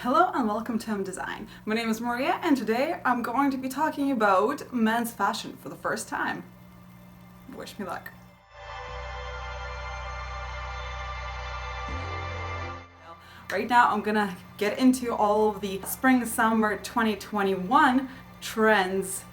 Hello and welcome to Design. My name is Maria and today I'm going to be talking about men's fashion for the first time. Wish me luck. Right now I'm gonna get into all of the spring-summer 2021 trends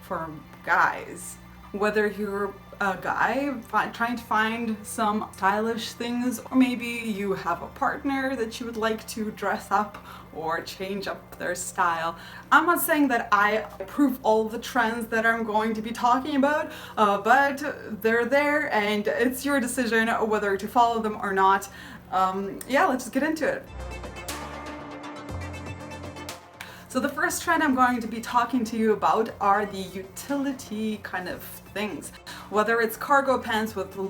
for guys. Whether you're a guy trying to find some stylish things, or maybe you have a partner that you would like to dress up or change up their style. I'm not saying that I approve all the trends that I'm going to be talking about, but they're there and it's your decision whether to follow them or not. Yeah, let's just get into it. So the first trend I'm going to be talking to you about are the utility kind of things. Whether it's cargo pants with a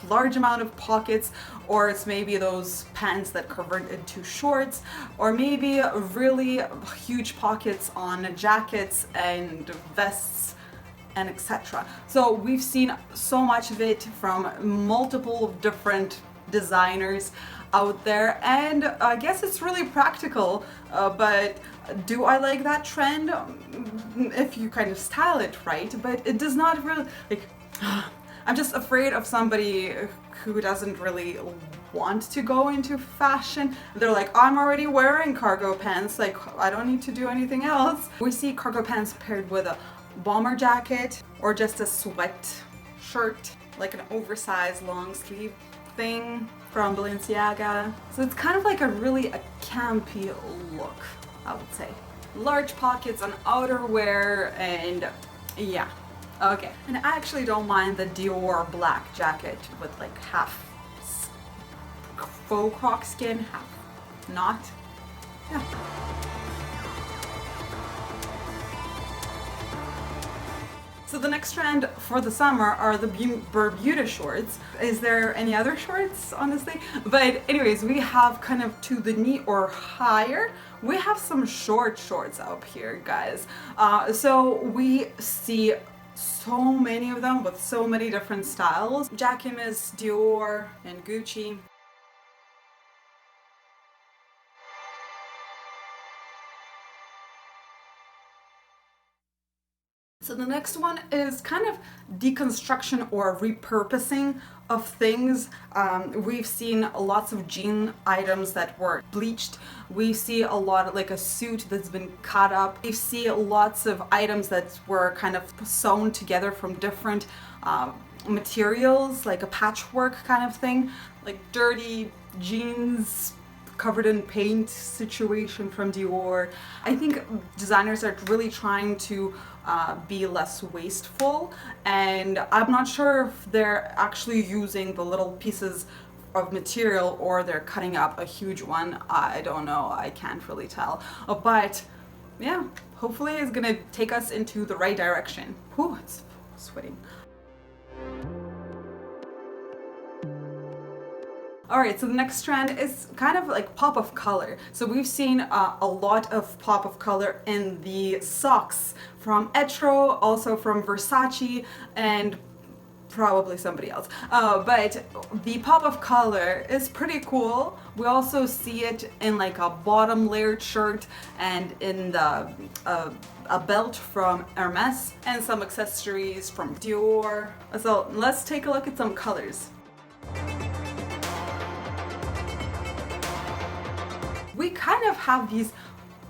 large amount of pockets, or it's maybe those pants that convert into shorts, or maybe really huge pockets on jackets and vests and etc. So we've seen so much of it from multiple different designers out there, and I guess it's really practical, but do I like that trend? If you kind of style it right, but it does not really, like, I'm just afraid of somebody who doesn't really want to go into fashion. They're like, I'm already wearing cargo pants, like I don't need to do anything else. We see cargo pants paired with a bomber jacket or just a sweat shirt, like an oversized long sleeve thing from Balenciaga. So it's kind of like a campy look, I would say. Large pockets on outerwear and yeah, okay. And I actually don't mind the Dior black jacket with like half faux croc skin, half not. Yeah. So the next trend for the summer are the Bermuda shorts. Is there any other shorts, honestly? But anyways, we have kind of to the knee or higher. We have some short shorts up here, guys. So we see so many of them with so many different styles. Jacquemus, Dior, and Gucci. So the next one is kind of deconstruction or repurposing of things. We've seen lots of jean items that were bleached. We see a lot of like a suit that's been cut up. We see lots of items that were kind of sewn together from different materials, like a patchwork kind of thing, like dirty jeans covered in paint situation from Dior. I think designers are really trying to be less wasteful, and I'm not sure if they're actually using the little pieces of material or they're cutting up a huge one. I don't know, I can't really tell. But yeah, hopefully it's gonna take us into the right direction. Whew, it's sweating. Alright, so the next trend is kind of like pop of color. So we've seen a lot of pop of color in the socks from Etro, also from Versace, and probably somebody else. But the pop of color is pretty cool. We also see it in like a bottom layered shirt and in the a belt from Hermes and some accessories from Dior. So let's take a look at some colors. We kind of have these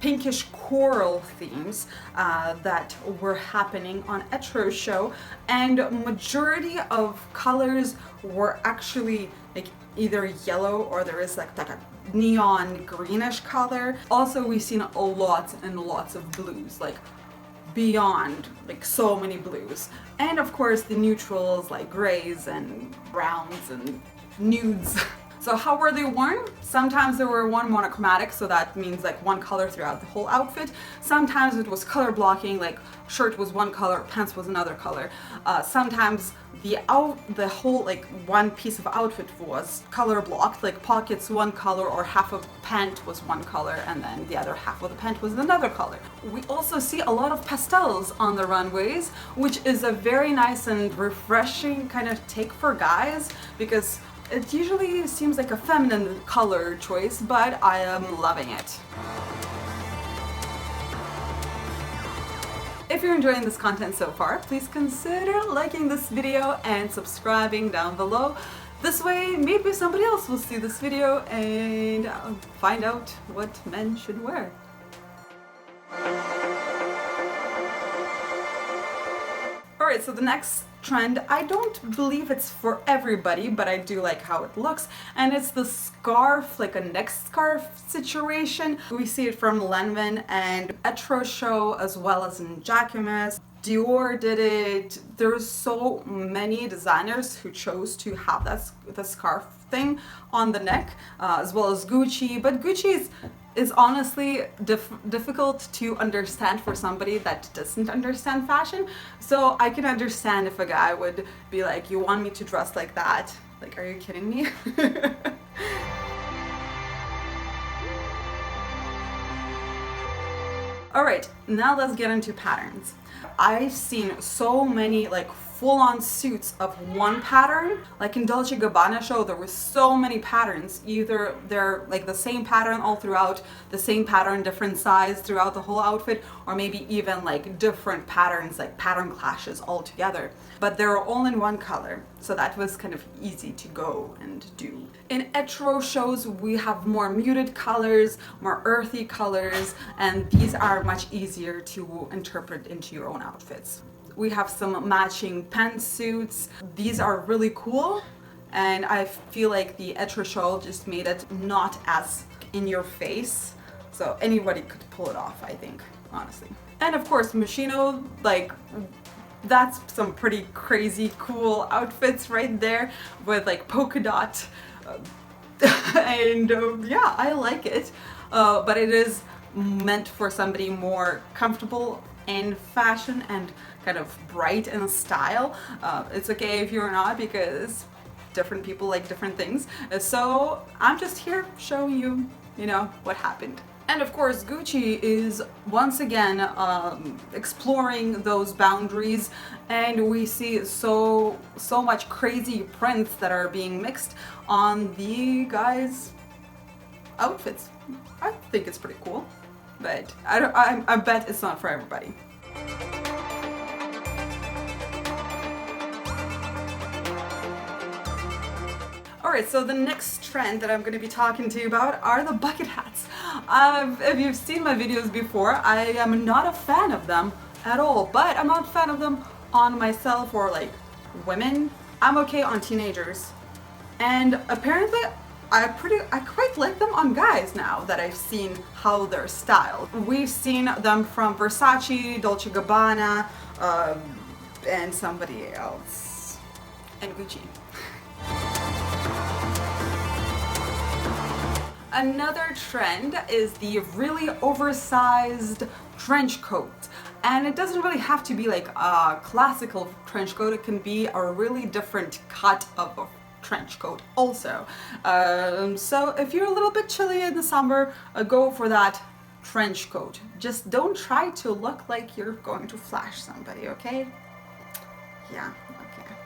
pinkish coral themes that were happening on Etro's show, and majority of colors were actually like either yellow or there is like a neon greenish color. Also, we've seen a lot and lots of blues, like beyond, like so many blues. And of course the neutrals like grays and browns and nudes. So how were they worn? Sometimes they were worn monochromatic, so that means like one color throughout the whole outfit. Sometimes it was color blocking, like shirt was one color, pants was another color. Sometimes the whole like one piece of outfit was color blocked, like pockets one color or half of pant was one color and then the other half of the pant was another color. We also see a lot of pastels on the runways, which is a very nice and refreshing kind of take for guys, because It usually seems like a feminine color choice, but I am loving it. If you're enjoying this content so far, please consider liking this video and subscribing down below. This way, maybe somebody else will see this video and find out what men should wear. Alright, so the next trend, I don't believe it's for everybody, but I do like how it looks, and it's the scarf, like a neck scarf situation. We see it from Lanvin and Etro Show, as well as in Jacquemus. Dior did it. There's so many designers who chose to have the scarf thing on the neck, as well as Gucci, but Gucci is honestly difficult to understand for somebody that doesn't understand fashion. So I can understand if a guy would be like, you want me to dress like that? Like, are you kidding me? Alright, now let's get into patterns. I've seen so many like full-on suits of one pattern. Like in Dolce & Gabbana show, there were so many patterns. Either they're like the same pattern all throughout, the same pattern, different size throughout the whole outfit, or maybe even like different patterns, like pattern clashes all together. But they're all in one color, so that was kind of easy to go and do. In Etro shows, we have more muted colors, more earthy colors, and these are much easier to interpret into your own outfits. We have some matching pantsuits. These are really cool, and I feel like the Etro show just made it not as in your face, so anybody could pull it off, I think, honestly. And of course, Moschino, like, that's some pretty crazy cool outfits right there with like polka dot and yeah, I like it, but it is meant for somebody more comfortable in fashion and kind of bright in style. It's okay if you're not, because different people like different things, so I'm just here showing you, you know, what happened. And of course, Gucci is once again exploring those boundaries, and we see so much crazy prints that are being mixed on the guys' outfits. I think it's pretty cool, but I bet it's not for everybody. Alright, so the next trend that I'm going to be talking to you about are the bucket hats. If you've seen my videos before, I am not a fan of them at all, but I'm not a fan of them on myself or like women. I'm okay on teenagers, and apparently I quite like them on guys now that I've seen how they're styled. We've seen them from Versace, Dolce & Gabbana, and somebody else, and Gucci. Another trend is the really oversized trench coat. And it doesn't really have to be like a classical trench coat, it can be a really different cut of a trench coat also. So if you're a little bit chilly in the summer, go for that trench coat. Just don't try to look like you're going to flash somebody, okay? Yeah, okay.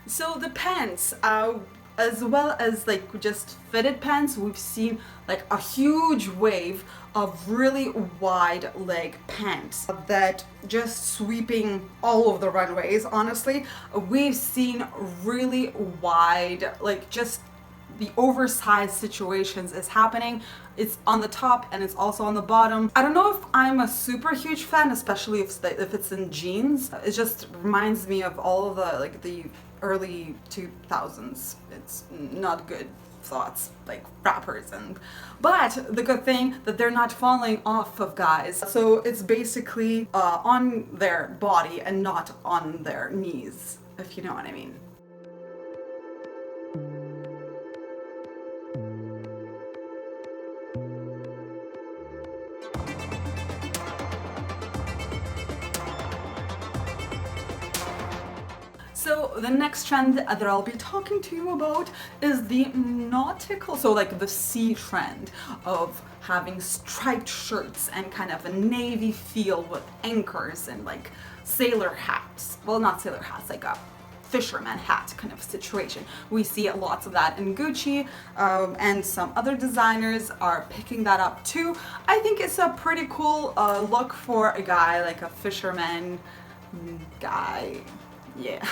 So the pants, as well as like just fitted pants, we've seen like a huge wave of really wide leg pants that just sweeping all of the runways. Honestly, we've seen really wide, like just the oversized situations is happening. It's on the top and it's also on the bottom. I don't know if I'm a super huge fan, especially if it's in jeans. It just reminds me of all of the early 2000s. It's not good thoughts, like rappers, but the good thing that they're not falling off of guys. So it's basically on their body and not on their knees, if you know what I mean. So the next trend that I'll be talking to you about is the nautical, so like the sea trend of having striped shirts and kind of a navy feel with anchors and like sailor hats. Well, not sailor hats, like a fisherman hat kind of situation. We see lots of that in Gucci, and some other designers are picking that up too. I think it's a pretty cool look for a guy, like a fisherman guy. Yeah.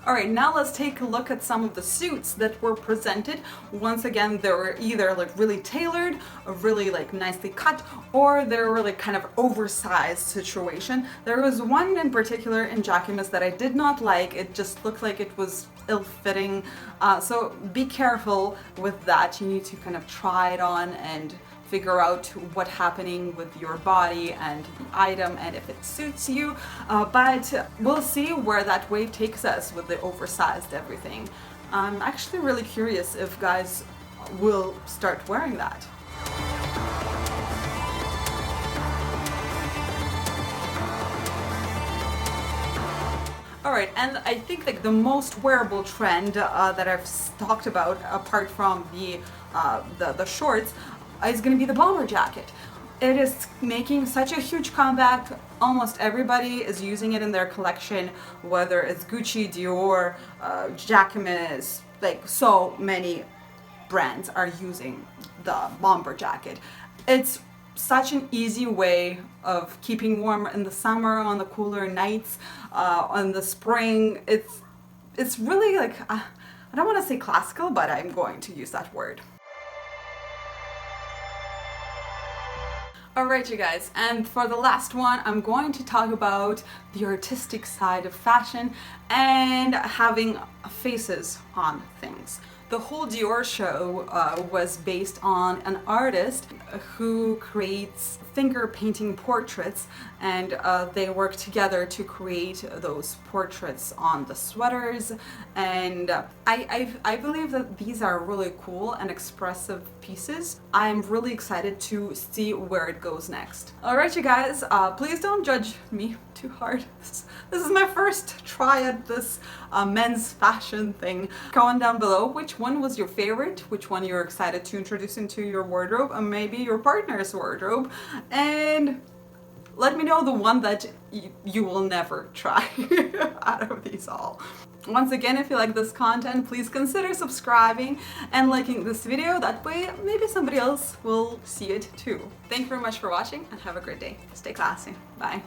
Alright, now let's take a look at some of the suits that were presented. Once again, they were either like really tailored, or really like nicely cut, or they were really kind of oversized situation. There was one in particular in Jacquemus that I did not like. It just looked like it was ill-fitting. So be careful with that. You need to kind of try it on and figure out what's happening with your body and the item and if it suits you, but we'll see where that wave takes us with the oversized everything. I'm actually really curious if guys will start wearing that. Alright, and I think like the most wearable trend that I've talked about, apart from the shorts, is going to be the bomber jacket. It is making such a huge comeback. Almost everybody is using it in their collection, whether it's Gucci, Dior, Jacquemus, like so many brands are using the bomber jacket. It's such an easy way of keeping warm in the summer, on the cooler nights, on the spring. It's really like, I don't want to say classical, but I'm going to use that word. Alright you guys, and for the last one I'm going to talk about the artistic side of fashion and having faces on things. The whole Dior show was based on an artist who creates finger painting portraits, and they work together to create those portraits on the sweaters, and I believe that these are really cool and expressive pieces. I'm really excited to see where it goes next. Alright you guys, please don't judge me too hard. This is my first try at this men's fashion thing. Comment down below which one was your favorite, which one you're excited to introduce into your wardrobe, and maybe your partner's wardrobe, and let me know the one that you will never try out of these all. Once again, if you like this content, please consider subscribing and liking this video. That way, maybe somebody else will see it too. Thank you very much for watching and have a great day. Stay classy. Bye.